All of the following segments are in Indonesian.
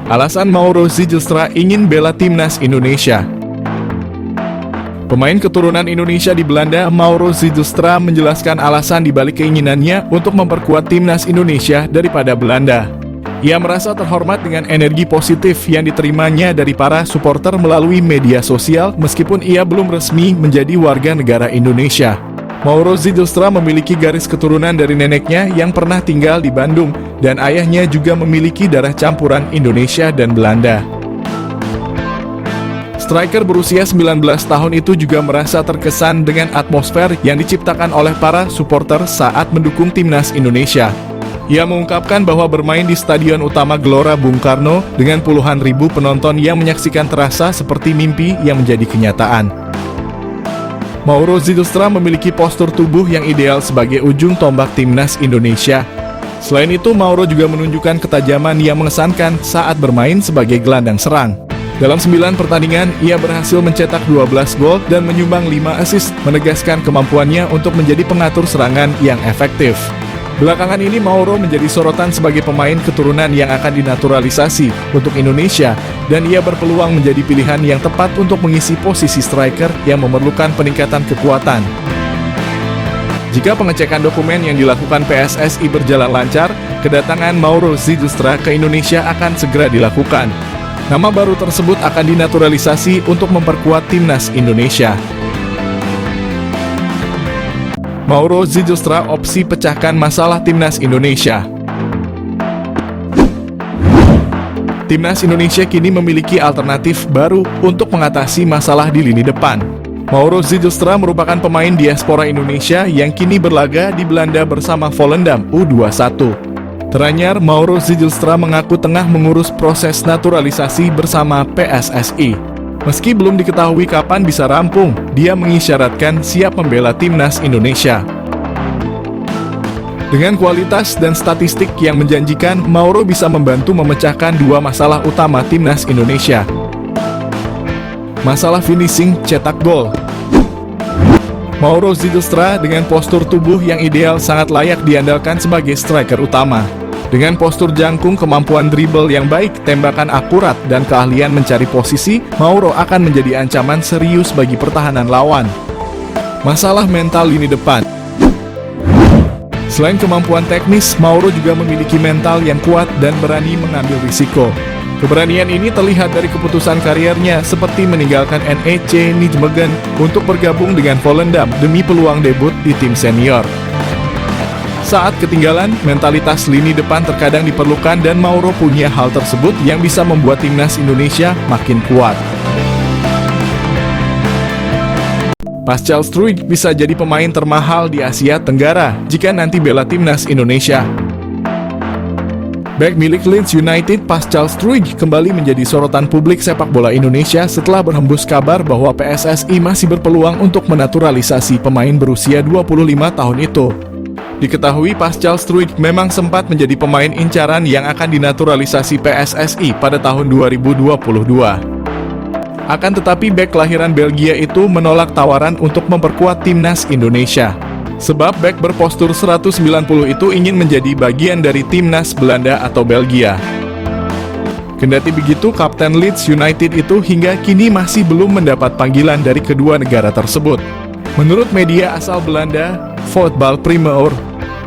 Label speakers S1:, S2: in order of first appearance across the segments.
S1: Alasan Mauro Zijlstra ingin bela timnas Indonesia. Pemain keturunan Indonesia di Belanda, Mauro Zijlstra menjelaskan alasan dibalik keinginannya untuk memperkuat timnas Indonesia daripada Belanda. Ia merasa terhormat dengan energi positif yang diterimanya dari para supporter melalui media sosial meskipun ia belum resmi menjadi warga negara Indonesia. Mauro Zijlstra memiliki garis keturunan dari neneknya yang pernah tinggal di Bandung dan ayahnya juga memiliki darah campuran Indonesia dan Belanda. Striker berusia 19 tahun itu juga merasa terkesan dengan atmosfer yang diciptakan oleh para supporter saat mendukung timnas Indonesia. Ia mengungkapkan bahwa bermain di Stadion Utama Gelora Bung Karno dengan puluhan ribu penonton yang menyaksikan terasa seperti mimpi yang menjadi kenyataan. Mauro Zijlstra memiliki postur tubuh yang ideal sebagai ujung tombak timnas Indonesia. Selain itu, Mauro juga menunjukkan ketajaman yang mengesankan saat bermain sebagai gelandang serang. Dalam 9 pertandingan, ia berhasil mencetak 12 gol dan menyumbang 5 assist, menegaskan kemampuannya untuk menjadi pengatur serangan yang efektif. Belakangan ini Mauro menjadi sorotan sebagai pemain keturunan yang akan dinaturalisasi untuk Indonesia dan ia berpeluang menjadi pilihan yang tepat untuk mengisi posisi striker yang memerlukan peningkatan kekuatan. Jika pengecekan dokumen yang dilakukan PSSI berjalan lancar, kedatangan Mauro Zijlstra ke Indonesia akan segera dilakukan. Nama baru tersebut akan dinaturalisasi untuk memperkuat timnas Indonesia. Mauro Zijlstra opsi pecahkan masalah timnas Indonesia. Timnas Indonesia kini memiliki alternatif baru untuk mengatasi masalah di lini depan. Mauro Zijlstra merupakan pemain diaspora Indonesia yang kini berlaga di Belanda bersama Volendam U21. Teranyar, Mauro Zijlstra mengaku tengah mengurus proses naturalisasi bersama PSSI. Meski belum diketahui kapan bisa rampung, dia mengisyaratkan siap membela timnas Indonesia. Dengan kualitas dan statistik yang menjanjikan, Mauro bisa membantu memecahkan 2 masalah utama timnas Indonesia. Masalah finishing cetak gol. Mauro Zijlstra dengan postur tubuh yang ideal sangat layak diandalkan sebagai striker utama. Dengan postur jangkung, kemampuan dribble yang baik, tembakan akurat, dan keahlian mencari posisi, Mauro akan menjadi ancaman serius bagi pertahanan lawan. Masalah mental lini depan. Selain kemampuan teknis, Mauro juga memiliki mental yang kuat dan berani mengambil risiko. Keberanian ini terlihat dari keputusan kariernya seperti meninggalkan NEC Nijmegen untuk bergabung dengan Volendam demi peluang debut di tim senior. Saat ketinggalan, mentalitas lini depan terkadang diperlukan dan Mauro punya hal tersebut yang bisa membuat timnas Indonesia makin kuat. Pascal Struijk bisa jadi pemain termahal di Asia Tenggara jika nanti bela timnas Indonesia. Bek milik Leeds United, Pascal Struijk kembali menjadi sorotan publik sepak bola Indonesia setelah berhembus kabar bahwa PSSI masih berpeluang untuk menaturalisasi pemain berusia 25 tahun itu. Diketahui Pascal Struijk memang sempat menjadi pemain incaran yang akan dinaturalisasi PSSI pada tahun 2022. Akan tetapi bek kelahiran Belgia itu menolak tawaran untuk memperkuat timnas Indonesia. Sebab bek berpostur 190 itu ingin menjadi bagian dari timnas Belanda atau Belgia. Kendati begitu, Kapten Leeds United itu hingga kini masih belum mendapat panggilan dari kedua negara tersebut. Menurut media asal Belanda, Voetbal Primeur,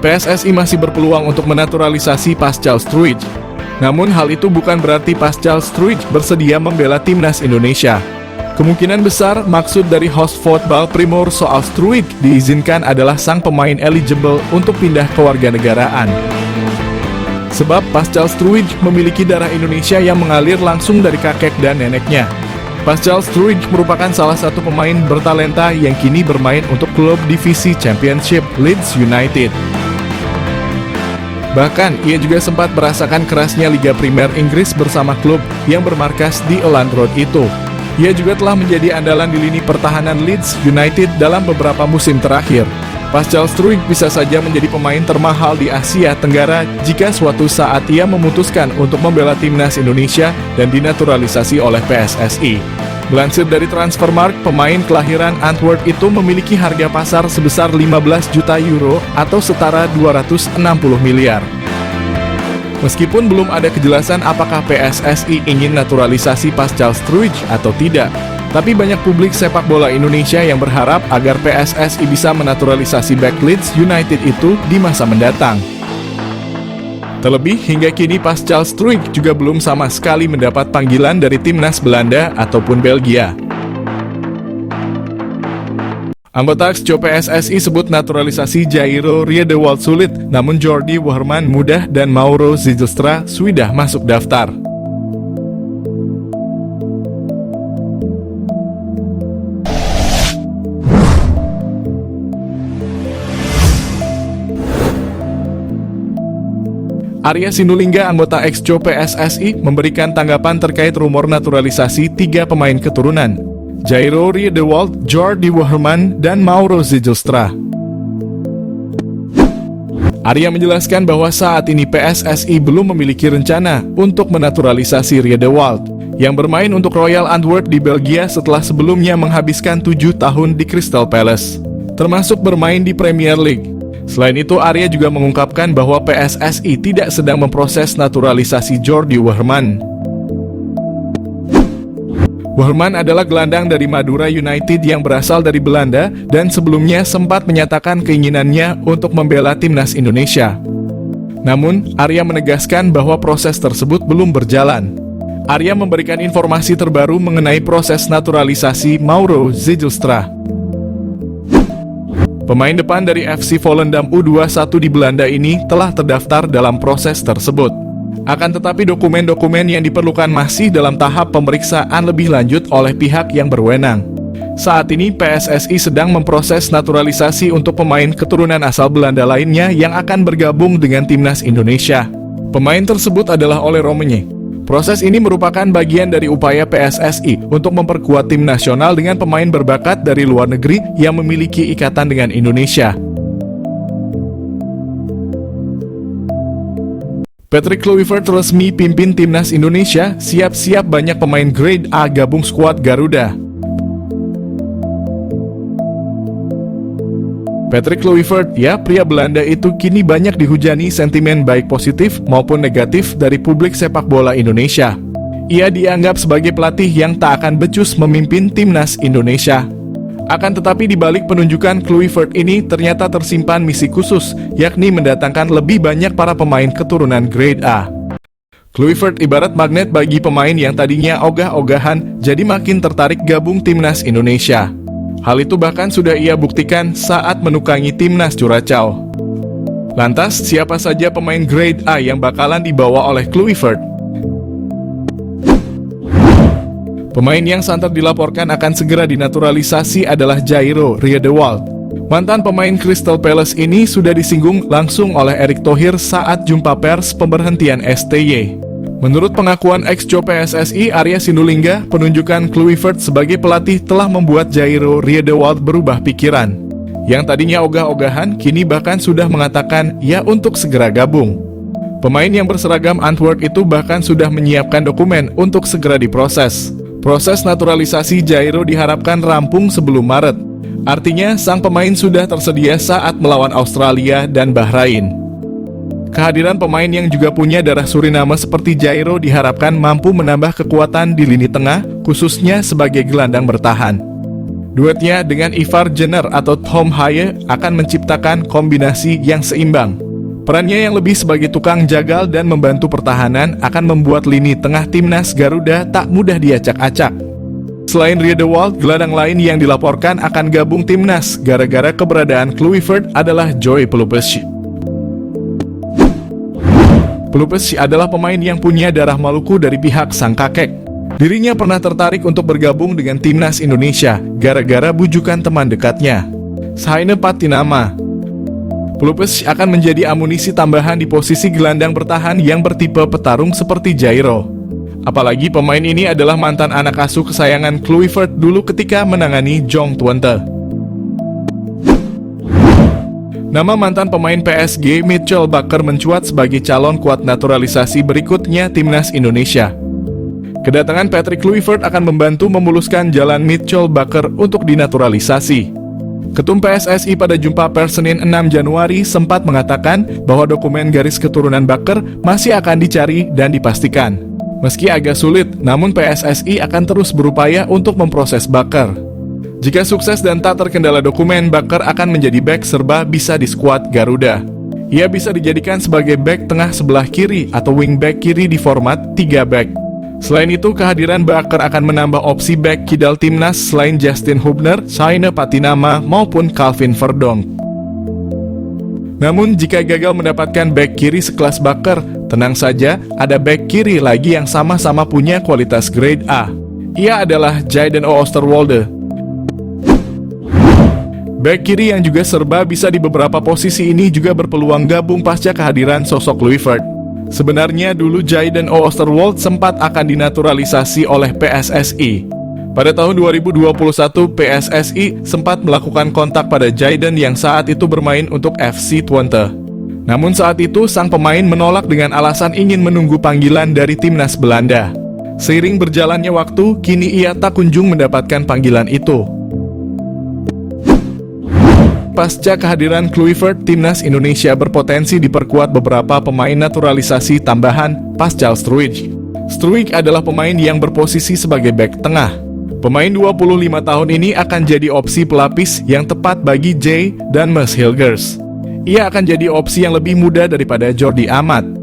S1: PSSI masih berpeluang untuk menaturalisasi Pascal Struijk. Namun hal itu bukan berarti Pascal Struijk bersedia membela timnas Indonesia. Kemungkinan besar maksud dari host Voetbal Primeur soal Struijk diizinkan adalah sang pemain eligible untuk pindah kewarganegaraan. Sebab Pascal Struijk memiliki darah Indonesia yang mengalir langsung dari kakek dan neneknya. Pascal Struijk merupakan salah satu pemain bertalenta yang kini bermain untuk klub divisi Championship Leeds United. Bahkan, ia juga sempat merasakan kerasnya Liga Primer Inggris bersama klub yang bermarkas di Elland Road itu. Ia juga telah menjadi andalan di lini pertahanan Leeds United dalam beberapa musim terakhir. Pascal Struijk bisa saja menjadi pemain termahal di Asia Tenggara jika suatu saat ia memutuskan untuk membela timnas Indonesia dan dinaturalisasi oleh PSSI. Melansir dari Transfermarkt, pemain kelahiran Antwerp itu memiliki harga pasar sebesar 15 juta euro atau setara 260 miliar. Meskipun belum ada kejelasan apakah PSSI ingin naturalisasi Pascal Struijk atau tidak, tapi banyak publik sepak bola Indonesia yang berharap agar PSSI bisa menaturalisasi bek Leeds United itu di masa mendatang. Terlebih, hingga kini Pascal Struijk juga belum sama sekali mendapat panggilan dari timnas Belanda ataupun Belgia. Anggota Exco PSSI sebut naturalisasi Jairo Riedewald sulit, namun Jordi Wehrman mudah dan Mauro Zijlstra sudah masuk daftar. Arya Sinulinga, anggota Exco PSSI, memberikan tanggapan terkait rumor naturalisasi 3 pemain keturunan, Jairo Riedewald, Jordi Wehrman, dan Mauro Zijlstra. Arya menjelaskan bahwa saat ini PSSI belum memiliki rencana untuk menaturalisasi Riedewald, yang bermain untuk Royal Antwerp di Belgia setelah sebelumnya menghabiskan 7 tahun di Crystal Palace, termasuk bermain di Premier League. Selain itu, Arya juga mengungkapkan bahwa PSSI tidak sedang memproses naturalisasi Jordi Wehrman. Wehrman adalah gelandang dari Madura United yang berasal dari Belanda dan sebelumnya sempat menyatakan keinginannya untuk membela timnas Indonesia. Namun, Arya menegaskan bahwa proses tersebut belum berjalan. Arya memberikan informasi terbaru mengenai proses naturalisasi Mauro Zijlstra. Pemain depan dari FC Volendam U21 di Belanda ini telah terdaftar dalam proses tersebut. Akan tetapi dokumen-dokumen yang diperlukan masih dalam tahap pemeriksaan lebih lanjut oleh pihak yang berwenang. Saat ini PSSI sedang memproses naturalisasi untuk pemain keturunan asal Belanda lainnya yang akan bergabung dengan timnas Indonesia. Pemain tersebut adalah Ole Rommenje. Proses ini merupakan bagian dari upaya PSSI untuk memperkuat tim nasional dengan pemain berbakat dari luar negeri yang memiliki ikatan dengan Indonesia. Patrick Kluivert resmi pimpin timnas Indonesia, siap-siap banyak pemain grade A gabung skuad Garuda. Patrick Kluivert, ya pria Belanda itu kini banyak dihujani sentimen baik positif maupun negatif dari publik sepak bola Indonesia. Ia dianggap sebagai pelatih yang tak akan becus memimpin timnas Indonesia. Akan tetapi di balik penunjukan Kluivert ini ternyata tersimpan misi khusus, yakni mendatangkan lebih banyak para pemain keturunan grade A. Kluivert ibarat magnet bagi pemain yang tadinya ogah-ogahan, jadi makin tertarik gabung timnas Indonesia. Hal itu bahkan sudah ia buktikan saat menukangi timnas Curaçao. Lantas, siapa saja pemain grade A yang bakalan dibawa oleh Kluivert? Pemain yang santer dilaporkan akan segera dinaturalisasi adalah Jairo Riedewald. Mantan pemain Crystal Palace ini sudah disinggung langsung oleh Erick Thohir saat jumpa pers pemberhentian STY. Menurut pengakuan ex-co PSSI Arya Sinulinga, penunjukan Kluivert sebagai pelatih telah membuat Jairo Riedewald berubah pikiran. Yang tadinya ogah-ogahan, kini bahkan sudah mengatakan ya untuk segera gabung. Pemain yang berseragam Antwerp itu bahkan sudah menyiapkan dokumen untuk segera diproses. Proses naturalisasi Jairo diharapkan rampung sebelum Maret. Artinya, sang pemain sudah tersedia saat melawan Australia dan Bahrain. Kehadiran pemain yang juga punya darah Suriname seperti Jairo diharapkan mampu menambah kekuatan di lini tengah, khususnya sebagai gelandang bertahan. Duetnya dengan Ivar Jenner atau Tom Haye akan menciptakan kombinasi yang seimbang. Perannya yang lebih sebagai tukang jagal dan membantu pertahanan akan membuat lini tengah timnas Garuda tak mudah diacak-acak. Selain Riedewald, gelandang lain yang dilaporkan akan gabung timnas gara-gara keberadaan Kluivert adalah Joy Pelupessi. Pelupessi adalah pemain yang punya darah Maluku dari pihak sang kakek. Dirinya pernah tertarik untuk bergabung dengan timnas Indonesia gara-gara bujukan teman dekatnya, Saine Patinama. Pelupessi akan menjadi amunisi tambahan di posisi gelandang bertahan yang bertipe petarung seperti Jairo. Apalagi pemain ini adalah mantan anak asuh kesayangan Kluivert dulu ketika menangani Jong Twente. Nama mantan pemain PSG Mitchell Bakker mencuat sebagai calon kuat naturalisasi berikutnya timnas Indonesia. Kedatangan Patrick Kluivert akan membantu memuluskan jalan Mitchell Bakker untuk dinaturalisasi. Ketum PSSI pada jumpa pers Senin 6 Januari sempat mengatakan bahwa dokumen garis keturunan Baker masih akan dicari dan dipastikan. Meski agak sulit, namun PSSI akan terus berupaya untuk memproses Baker. Jika sukses dan tak terkendala dokumen, Baker akan menjadi bek serba bisa di skuad Garuda. Ia bisa dijadikan sebagai bek tengah sebelah kiri atau wingback kiri di format 3 bek. Selain itu, kehadiran Baker akan menambah opsi bek kidal timnas selain Justin Hubner, Saina Patinama, maupun Calvin Verdonk. Namun, jika gagal mendapatkan bek kiri sekelas Baker, tenang saja, ada bek kiri lagi yang sama-sama punya kualitas grade A. Ia adalah Jayden Oosterwolde. Bek kiri yang juga serba bisa di beberapa posisi ini juga berpeluang gabung pasca kehadiran sosok Kluivert. Sebenarnya dulu Jayden Oosterwolde sempat akan dinaturalisasi oleh PSSI. Pada tahun 2021, PSSI sempat melakukan kontak pada Jayden yang saat itu bermain untuk FC Twente. Namun saat itu sang pemain menolak dengan alasan ingin menunggu panggilan dari timnas Belanda. Seiring berjalannya waktu, kini ia tak kunjung mendapatkan panggilan itu. Pasca kehadiran Kluivert, timnas Indonesia berpotensi diperkuat beberapa pemain naturalisasi tambahan Pascal Struijk. Struijk adalah pemain yang berposisi sebagai bek tengah. Pemain 25 tahun ini akan jadi opsi pelapis yang tepat bagi Jay dan Mes Hilgers. Ia akan jadi opsi yang lebih muda daripada Jordi Amat.